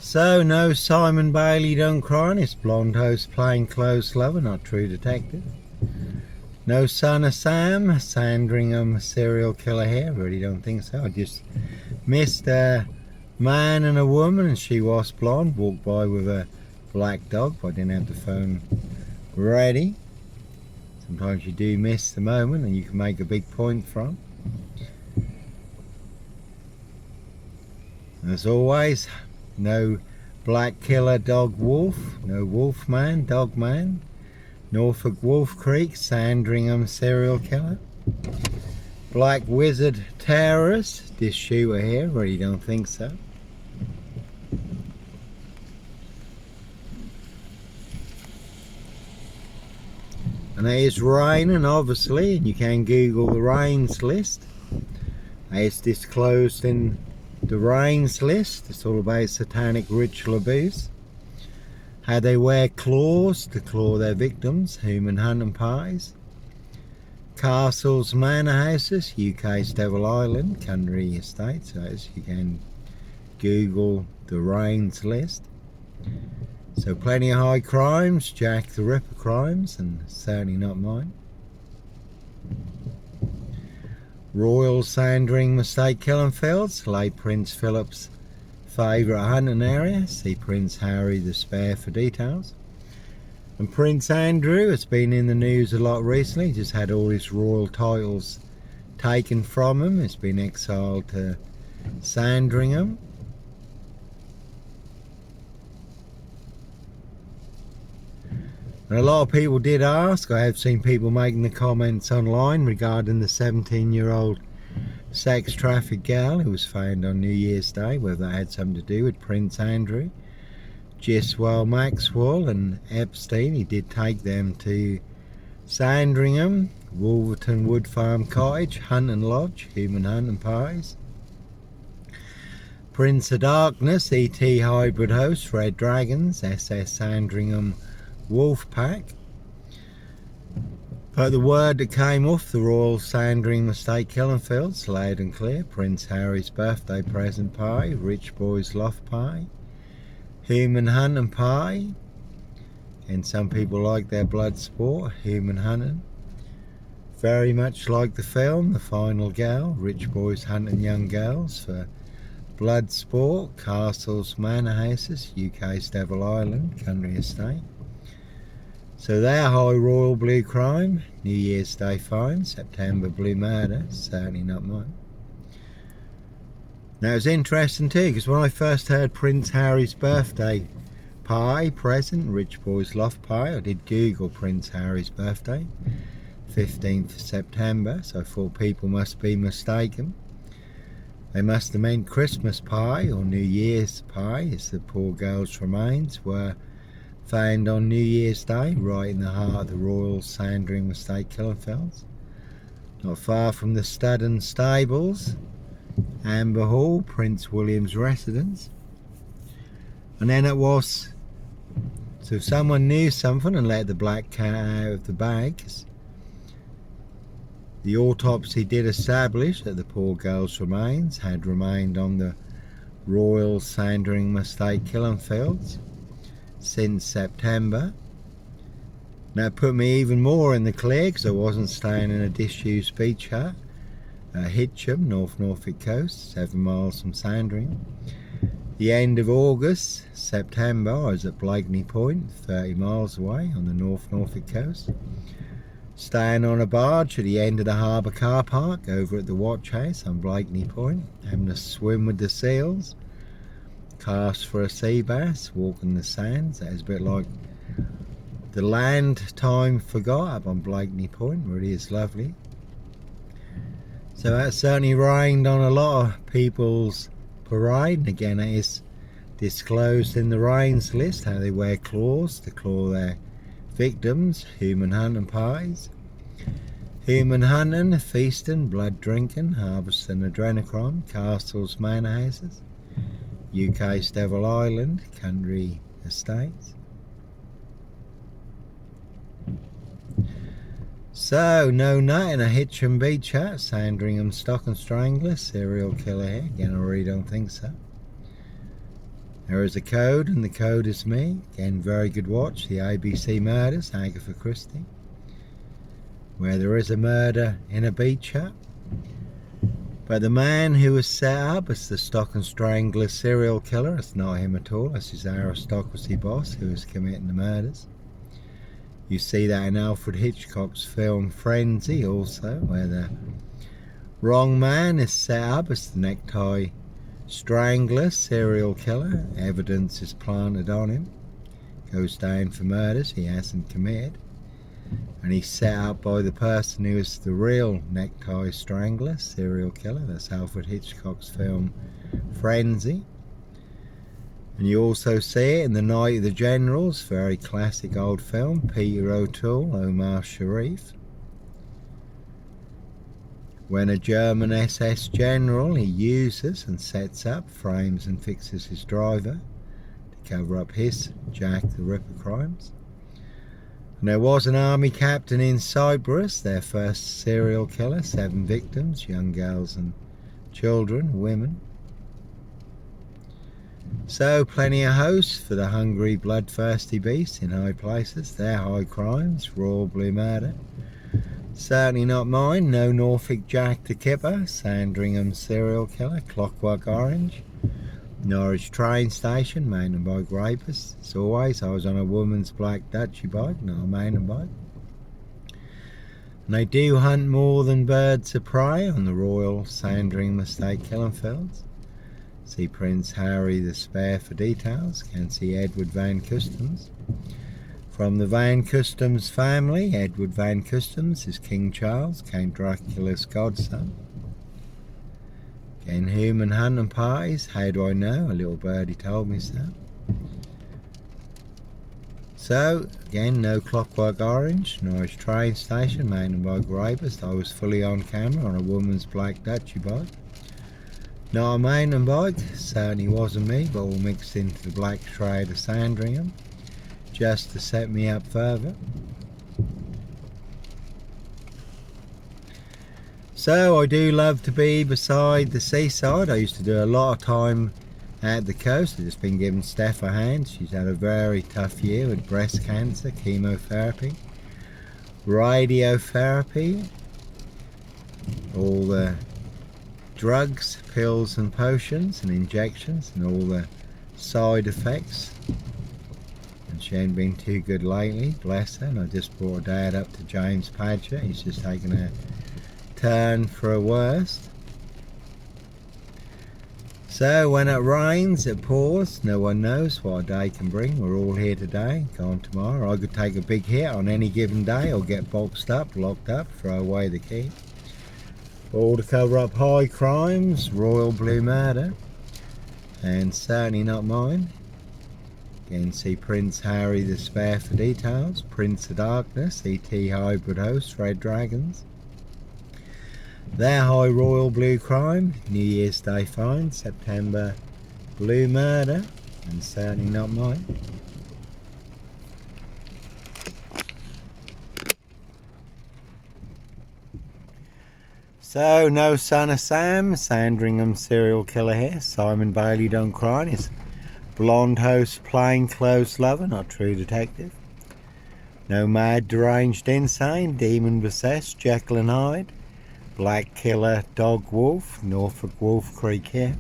So, no Simon Bailey don't cry on his blonde host plainclothes lover, not true detective. No son of Sam, Sandringham serial killer here, really don't think so. I just missed a man and a woman, and she was blonde, walked by with a black dog, but I didn't have the phone ready. Sometimes you do miss the moment and you can make a big point from. As always, no black killer dog wolf, no wolf man, dog man. Norfolk Wolf Creek, Sandringham serial killer. Black wizard terrorist, this shooter here, really don't think so. And it is raining obviously, and you can Google the rains list. It's disclosed in the rains list. It's all about satanic ritual abuse. How they wear claws to claw their victims, human hunting parties. Castles, manor houses, UK's Devil Island, country estates. So you can Google the rains list. So plenty of high crimes, Jack the Ripper crimes, and certainly not mine. Royal Sandringham estate killing fields, late Prince Philip's favourite hunting area. See Prince Harry the Spare for details. And Prince Andrew has been in the news a lot recently. Just had all his royal titles taken from him. He's been exiled to Sandringham. And a lot of people did ask, I have seen people making the comments online regarding the 17-year-old sex trafficked girl who was found on New Year's Day, whether that had something to do with Prince Andrew, Giswell Maxwell and Epstein. He did take them to Sandringham, Wolverton Wood Farm Cottage, Hunting Lodge, human hunting parties. Prince of Darkness, E.T. hybrid host, Red Dragons, SS Sandringham Wolf Pack. But the word that came off the Royal Sandringham estate killing fields, loud and clear: Prince Harry's birthday present pie, rich boys loft pie, human hunting pie, and some people like their blood sport, human hunting. Very much like the film The Final Girl, rich boys hunting young girls for blood sport. Castles, manor houses, UK's Devil Island, country estate. So their high royal blue crime, New Year's Day fine, September blue murder, certainly not mine. Now it's interesting too, because when I first heard Prince Harry's birthday pie present, rich boys loft pie, I did Google Prince Harry's birthday, 15th of September, so I thought people must be mistaken. They must have meant Christmas pie or New Year's pie, as the poor girl's remains were found on New Year's Day, right in the heart of the Royal Sandringham estate killing fields, not far from the stud and stables, Amber Hall, Prince William's residence. And then it was, so if someone knew something and let the black cat out of the bag, the autopsy did establish that the poor girl's remains had remained on the Royal Sandringham estate killing fields since September. Now it put me even more in the clear, because I wasn't staying in a disused beach hut at Hitcham, North Norfolk coast, 7 miles from Sandringham. The end of August, September, I was at Blakeney Point, 30 miles away on the North Norfolk coast, staying on a barge at the end of the harbour car park over at the watch house on Blakeney Point, having a swim with the seals, cast for a sea bass, walking the sands. That is a bit like the land time forgot up on Blakeney Point. Really is lovely. So that certainly rained on a lot of people's parade, and again it is disclosed in the rains list how they wear claws to claw their victims, human hunting parties, human hunting, feasting, blood drinking, harvesting adrenochrome, castles, manor houses, UK's Devil Island, country estates. So, no nut in a Hitcham beach hut, Sandringham stock and strangler, serial killer here. Again, I really don't think so. There is a code, and the code is me. Again, very good watch. The ABC Murders, Agatha Christie. Where there is a murder in a beach hut. But the man who was set up as the Stock and Strangler serial killer, it's not him at all. It's his aristocracy boss who is committing the murders. You see that in Alfred Hitchcock's film Frenzy also, where the wrong man is set up as the necktie strangler serial killer. Evidence is planted on him. Goes down for murders he hasn't committed. And he's set up by the person who is the real necktie strangler serial killer. That's Alfred Hitchcock's film Frenzy. And you also see it in The Night of the Generals, very classic old film, Peter O'Toole, Omar Sharif. When a German SS general he uses and sets up, frames and fixes his driver to cover up his Jack the Ripper crimes. And there was an army captain in Cyprus, their first serial killer, 7 victims, young girls and children, women. So plenty of hosts for the hungry, bloodthirsty beasts in high places, their high crimes, royal blue murder. Certainly not mine, no Norfolk Jack the Kipper, Sandringham serial killer, Clockwork Orange, Norwich train station, mountain bike rapist. As always, I was on a woman's black Dutchy bike, not a mountain bike. And they do hunt more than birds of prey on the Royal Sandringham estate killing fields. See Prince Harry the Spare for details. Can see Edward Van Custums. From the Van Custums family, Edward Van Custums is King Charles, Count Dracula's godson. Again, human hunting parties, how do I know? A little birdie told me so. So, again, no Clockwork Orange, Norwich train station, mountain bike rapist. I was fully on camera on a woman's black Dutchy bike. Not a mountain bike, certainly wasn't me, but all mixed into the black shroud of Sandringham, just to set me up further. So I do love to be beside the seaside. I used to do a lot of time at the coast. I've just been giving Steph a hand. She's had a very tough year with breast cancer, chemotherapy, radiotherapy, all the drugs, pills and potions and injections and all the side effects. And she ain't been too good lately, bless her. And I just brought her dad up to James Padgett. He's just taken a turn for a worst. So when it rains, it pours. No one knows what a day can bring. We're all here today, gone tomorrow. I could take a big hit on any given day or get boxed up, locked up, throw away the key. All to cover up high crimes, royal blue murder, and certainly not mine. Again, see Prince Harry the Spare for details. Prince of Darkness, ET hybrid host, Red Dragons. Their high royal blue crime, New Year's Day find, September blue murder, and certainly not mine. So, no son of Sam, Sandringham serial killer here. Simon Bailey don't cry. His blonde host, plainclothes lover, not true detective. No mad, deranged, insane, demon possessed, Jekyll and Hyde. Black killer, dog wolf, Norfolk Wolf Creek here.